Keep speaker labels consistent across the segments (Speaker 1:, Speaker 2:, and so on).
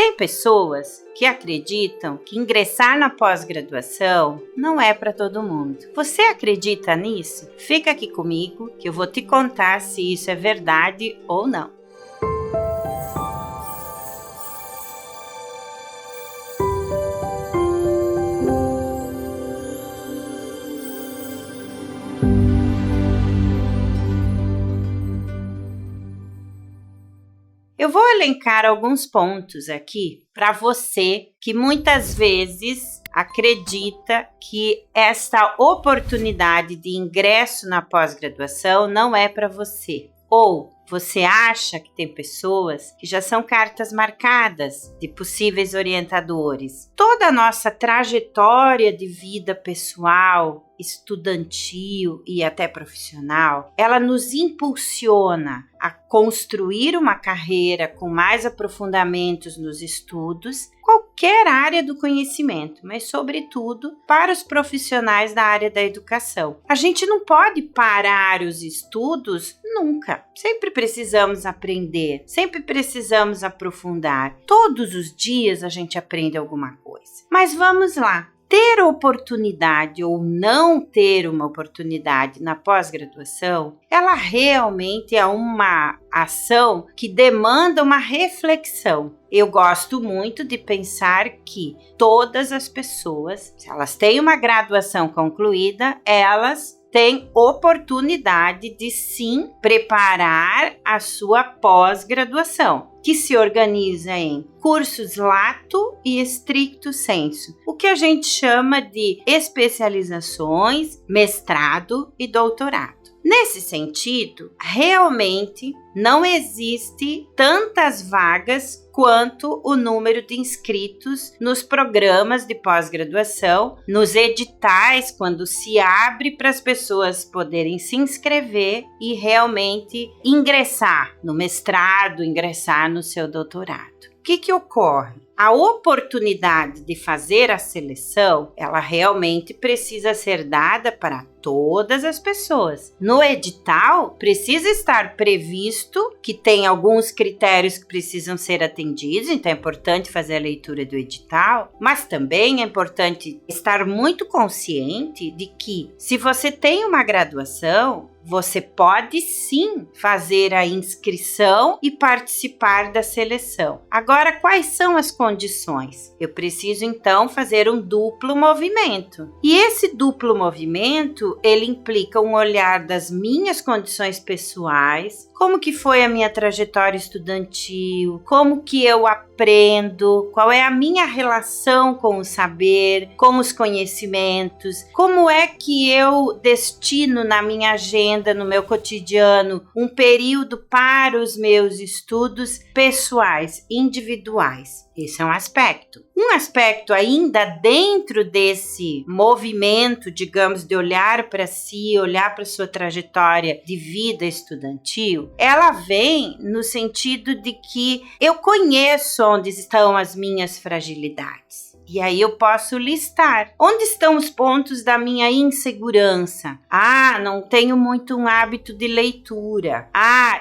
Speaker 1: Tem pessoas que acreditam que ingressar na pós-graduação não é para todo mundo. Você acredita nisso? Fica aqui comigo que eu vou te contar se isso é verdade ou não. Eu vou elencar alguns pontos aqui para você que muitas vezes acredita que esta oportunidade de ingresso na pós-graduação não é para você. Ou você acha que tem pessoas que já são cartas marcadas de possíveis orientadores. Toda a nossa trajetória de vida pessoal, estudantil e até profissional, ela nos impulsiona a construir uma carreira com mais aprofundamentos nos estudos, qualquer área do conhecimento, mas sobretudo para os profissionais da área da educação. A gente não pode parar os estudos nunca. Sempre precisamos aprender, sempre precisamos aprofundar. Todos os dias a gente aprende alguma coisa. Mas vamos lá. Ter oportunidade ou não ter uma oportunidade na pós-graduação, ela realmente é uma ação que demanda uma reflexão. Eu gosto muito de pensar que todas as pessoas, se elas têm uma graduação concluída, elas têm oportunidade de sim preparar a sua pós-graduação, que se organiza em cursos lato e stricto sensu, o que a gente chama de especializações, mestrado e doutorado. Nesse sentido, realmente não existe tantas vagas quanto o número de inscritos nos programas de pós-graduação, nos editais, quando se abre para as pessoas poderem se inscrever e realmente ingressar no mestrado, ingressar no seu doutorado. O que ocorre? A oportunidade de fazer a seleção, ela realmente precisa ser dada para todas as pessoas. No edital, precisa estar previsto que tem alguns critérios que precisam ser atendidos, então é importante fazer a leitura do edital, mas também é importante estar muito consciente de que, se você tem uma graduação, você pode sim fazer a inscrição e participar da seleção. Agora, quais são as condições? Eu preciso então fazer um duplo movimento. E esse duplo movimento, ele implica um olhar das minhas condições pessoais, como que foi a minha trajetória estudantil, como que eu aprendo, qual é a minha relação com o saber, com os conhecimentos, como é que eu destino na minha agenda, no meu cotidiano, um período para os meus estudos pessoais, individuais. Esse é um aspecto. Um aspecto ainda dentro desse movimento, digamos, de olhar para si, olhar para sua trajetória de vida estudantil, ela vem no sentido de que eu conheço onde estão as minhas fragilidades. E aí eu posso listar. Onde estão os pontos da minha insegurança? Não tenho muito um hábito de leitura.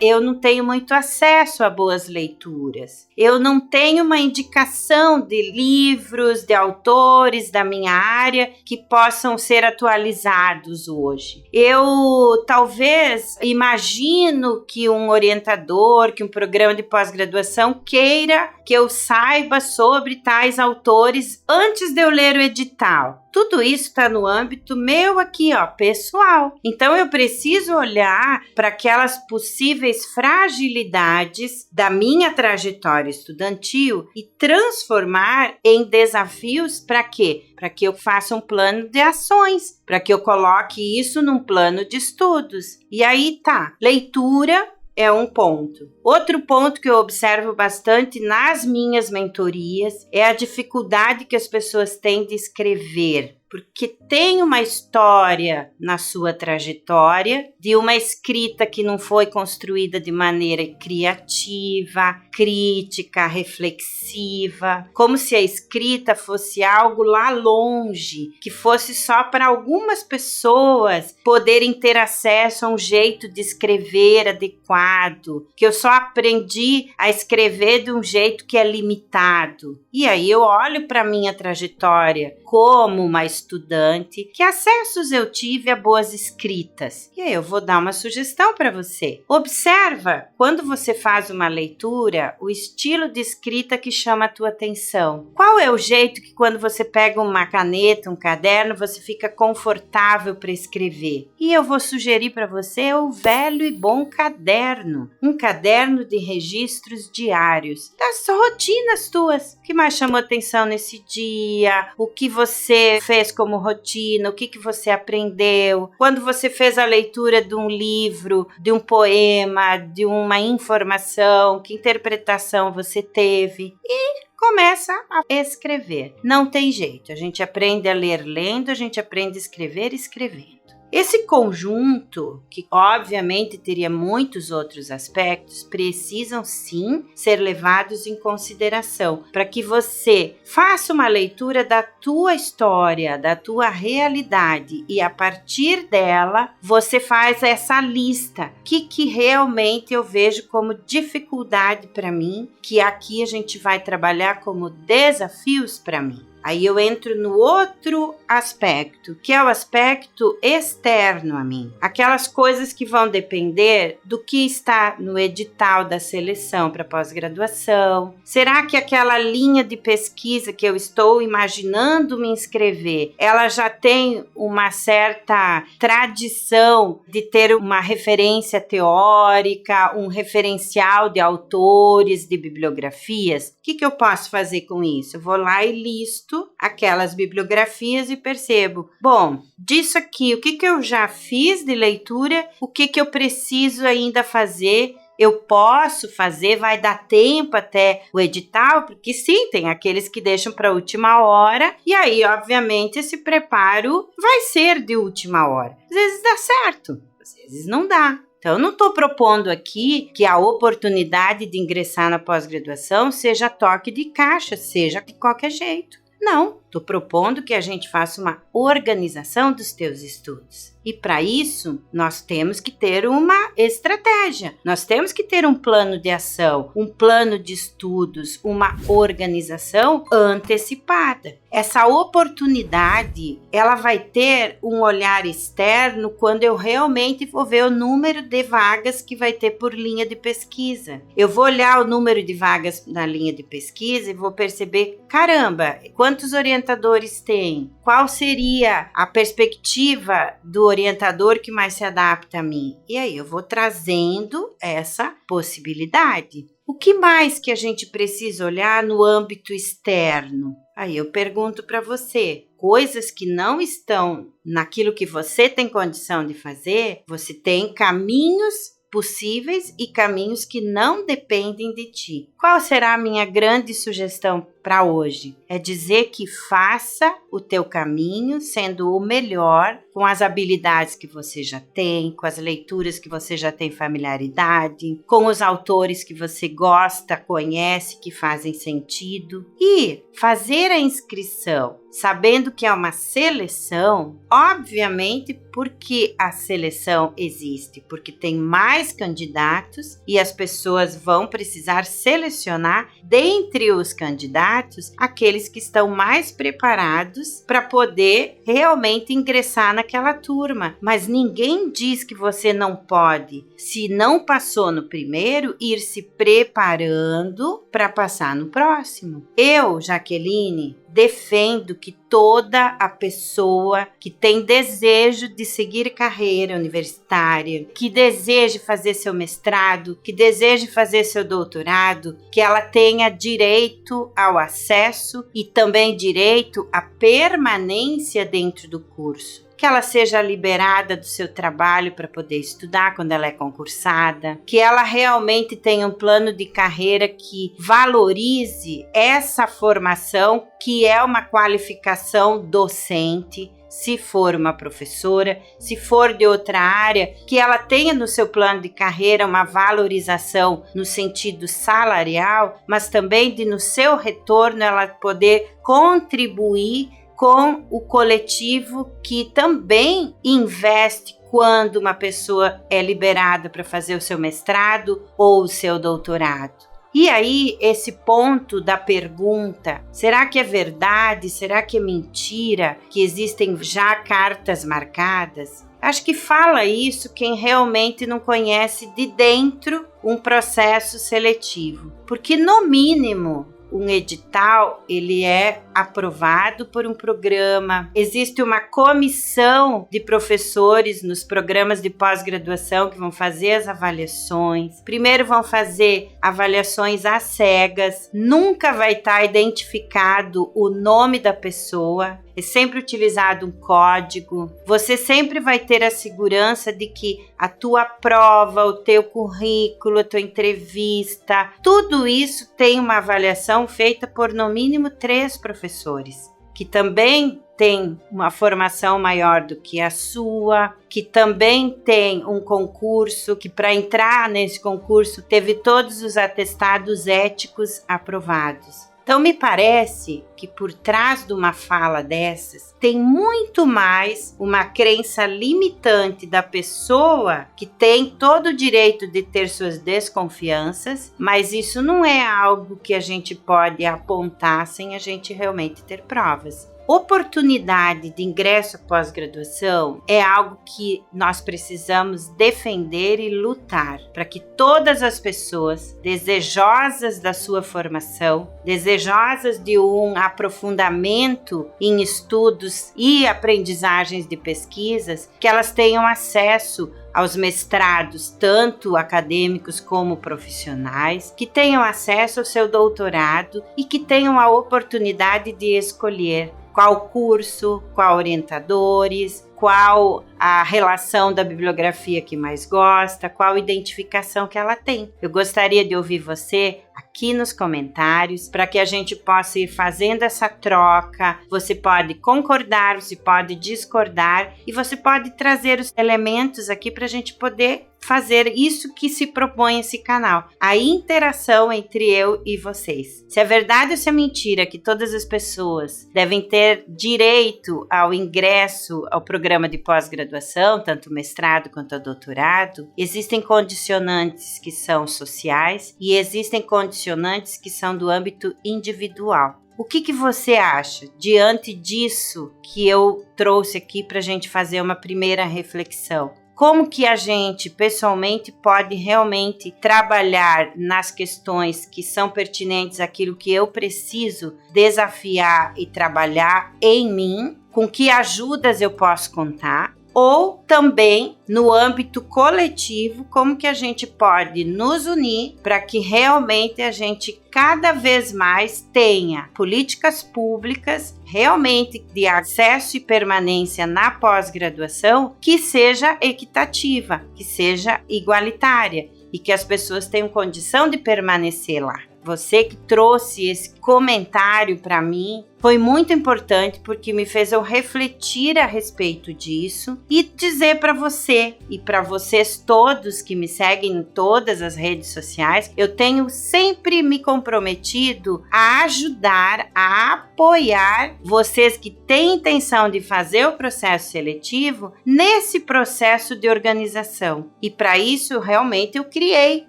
Speaker 1: Eu não tenho muito acesso a boas leituras. Eu não tenho uma indicação de livros, de autores da minha área que possam ser atualizados hoje. Eu talvez imagino que um orientador, que um programa de pós-graduação queira que eu saiba sobre tais autores antes de eu ler o edital. Tudo isso está no âmbito meu aqui, pessoal. Então eu preciso olhar para aquelas possíveis fragilidades da minha trajetória estudantil e transformar em desafios para quê? Para que eu faça um plano de ações, para que eu coloque isso num plano de estudos. E aí tá, leitura é um ponto. Outro ponto que eu observo bastante nas minhas mentorias é a dificuldade que as pessoas têm de escrever. porque tem uma história na sua trajetória, de uma escrita que não foi construída de maneira criativa, crítica, reflexiva, como se a escrita fosse algo lá longe, que fosse só para algumas pessoas poderem ter acesso a um jeito de escrever adequado, que eu só aprendi a escrever de um jeito que é limitado. E aí eu olho para minha trajetória como uma estudante, que acessos eu tive a boas escritas. E aí eu vou dar uma sugestão para você. Observa, quando você faz uma leitura, o estilo de escrita que chama a tua atenção. Qual é o jeito que quando você pega uma caneta, um caderno, você fica confortável para escrever? E eu vou sugerir para você o velho e bom caderno. Um caderno de registros diários das rotinas tuas. O que mais chamou atenção nesse dia? O que você fez como rotina? O que você aprendeu? Quando você fez a leitura de um livro, de um poema, de uma informação, que interpretação você teve? E começa a escrever. Não tem jeito, a gente aprende a ler lendo, a gente aprende a escrever escrevendo. Esse conjunto, que obviamente teria muitos outros aspectos, precisam sim ser levados em consideração para que você faça uma leitura da tua história, da tua realidade e a partir dela você faz essa lista. O que realmente eu vejo como dificuldade para mim, que aqui a gente vai trabalhar como desafios para mim. Aí eu entro no outro aspecto, que é o aspecto externo a mim. Aquelas coisas que vão depender do que está no edital da seleção para pós-graduação. Será que aquela linha de pesquisa que eu estou imaginando me inscrever, ela já tem uma certa tradição de ter uma referência teórica, um referencial de autores, de bibliografias? O que eu posso fazer com isso? Eu vou lá e listo aquelas bibliografias e percebo, bom, disso aqui, o que eu já fiz de leitura, o que eu preciso ainda fazer, eu posso fazer, vai dar tempo até o edital, porque sim, tem aqueles que deixam para a última hora, e aí, obviamente, esse preparo vai ser de última hora. Às vezes dá certo, às vezes não dá. Então, eu não estou propondo aqui que a oportunidade de ingressar na pós-graduação seja toque de caixa, seja de qualquer jeito. Não, estou propondo que a gente faça uma organização dos teus estudos. E para isso, nós temos que ter uma estratégia, nós temos que ter um plano de ação, um plano de estudos, uma organização antecipada. Essa oportunidade, ela vai ter um olhar externo quando eu realmente vou ver o número de vagas que vai ter por linha de pesquisa. Eu vou olhar o número de vagas na linha de pesquisa e vou perceber, caramba, quantos orientadores tem? Qual seria a perspectiva do orientador que mais se adapta a mim? E aí eu vou trazendo essa possibilidade. O que mais que a gente precisa olhar no âmbito externo? Aí eu pergunto para você, coisas que não estão naquilo que você tem condição de fazer, você tem caminhos possíveis e caminhos que não dependem de ti. Qual será a minha grande sugestão para hoje? É dizer que faça o teu caminho sendo o melhor com as habilidades que você já tem, com as leituras que você já tem familiaridade, com os autores que você gosta, conhece, que fazem sentido. E fazer a inscrição sabendo que é uma seleção, obviamente porque a seleção existe, porque tem mais candidatos e as pessoas vão precisar selecionar dentre os candidatos aqueles que estão mais preparados para poder realmente ingressar naquela turma. Mas ninguém diz que você não pode, se não passou no primeiro, ir se preparando para passar no próximo. Eu, Jaqueline, defendo que toda a pessoa que tem desejo de seguir carreira universitária, que deseje fazer seu mestrado, que deseje fazer seu doutorado, que ela tenha direito ao acesso e também direito à permanência dentro do curso. que ela seja liberada do seu trabalho para poder estudar quando ela é concursada, que ela realmente tenha um plano de carreira que valorize essa formação, que é uma qualificação docente. Se for uma professora, se for de outra área, que ela tenha no seu plano de carreira uma valorização no sentido salarial, mas também de no seu retorno ela poder contribuir com o coletivo que também investe quando uma pessoa é liberada para fazer o seu mestrado ou o seu doutorado. E aí, esse ponto da pergunta, será que é verdade, será que é mentira, que existem já cartas marcadas? Acho que fala isso quem realmente não conhece de dentro um processo seletivo. Porque, no mínimo, um edital, ele é aprovado por um programa, existe uma comissão de professores nos programas de pós-graduação que vão fazer as avaliações. Primeiro vão fazer avaliações às cegas, nunca vai estar identificado o nome da pessoa, é sempre utilizado um código. Você sempre vai ter a segurança de que a tua prova, o teu currículo, a tua entrevista, tudo isso tem uma avaliação feita por no mínimo 3 professores, que também tem uma formação maior do que a sua, que também tem um concurso, que para entrar nesse concurso teve todos os atestados éticos aprovados. Então, me parece que por trás de uma fala dessas, tem muito mais uma crença limitante da pessoa que tem todo o direito de ter suas desconfianças, mas isso não é algo que a gente pode apontar sem a gente realmente ter provas. Oportunidade de ingresso à pós-graduação é algo que nós precisamos defender e lutar para que todas as pessoas desejosas da sua formação, desejosas de um aprofundamento em estudos e aprendizagens de pesquisas, que elas tenham acesso aos mestrados, tanto acadêmicos como profissionais, que tenham acesso ao seu doutorado e que tenham a oportunidade de escolher qual curso, qual orientadores, qual a relação da bibliografia que mais gosta, qual identificação que ela tem. Eu gostaria de ouvir você aqui nos comentários para que a gente possa ir fazendo essa troca. Você pode concordar, você pode discordar e você pode trazer os elementos aqui para a gente poder fazer isso que se propõe esse canal, a interação entre eu e vocês. Se é verdade ou se é mentira que todas as pessoas devem ter direito ao ingresso ao programa de pós-graduação, tanto mestrado quanto ao doutorado, existem condicionantes que são sociais e existem condicionantes que são do âmbito individual. O que você acha diante disso que eu trouxe aqui para a gente fazer uma primeira reflexão? Como que a gente, pessoalmente, pode realmente trabalhar nas questões que são pertinentes àquilo que eu preciso desafiar e trabalhar em mim? Com que ajudas eu posso contar? Ou também, no âmbito coletivo, como que a gente pode nos unir para que realmente a gente cada vez mais tenha políticas públicas realmente de acesso e permanência na pós-graduação que seja equitativa, que seja igualitária e que as pessoas tenham condição de permanecer lá. Você que trouxe esse comentário para mim foi muito importante porque me fez eu refletir a respeito disso e dizer para você e para vocês todos que me seguem em todas as redes sociais, eu tenho sempre me comprometido a ajudar, a apoiar vocês que têm intenção de fazer o processo seletivo nesse processo de organização. E para isso, realmente, eu criei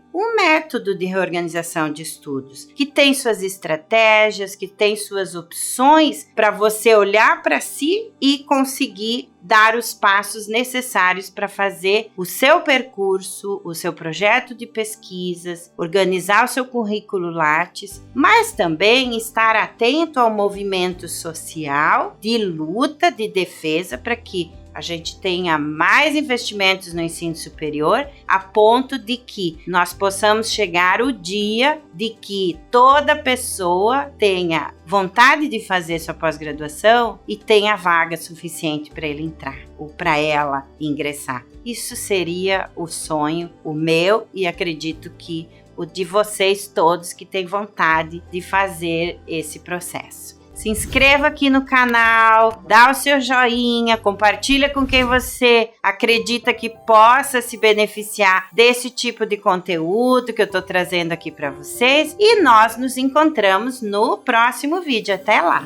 Speaker 1: um método de reorganização de estudos, que tem suas estratégias, que tem suas opções para você olhar para si e conseguir dar os passos necessários para fazer o seu percurso, o seu projeto de pesquisas, organizar o seu currículo Lattes, mas também estar atento ao movimento social de luta, de defesa, para que a gente tenha mais investimentos no ensino superior, a ponto de que nós possamos chegar o dia de que toda pessoa tenha vontade de fazer sua pós-graduação e tenha vaga suficiente para ele entrar ou para ela ingressar. Isso seria o sonho, o meu, e acredito que o de vocês todos que têm vontade de fazer esse processo. Se inscreva aqui no canal, dá o seu joinha, compartilha com quem você acredita que possa se beneficiar desse tipo de conteúdo que eu estou trazendo aqui para vocês. E nós nos encontramos no próximo vídeo. Até lá!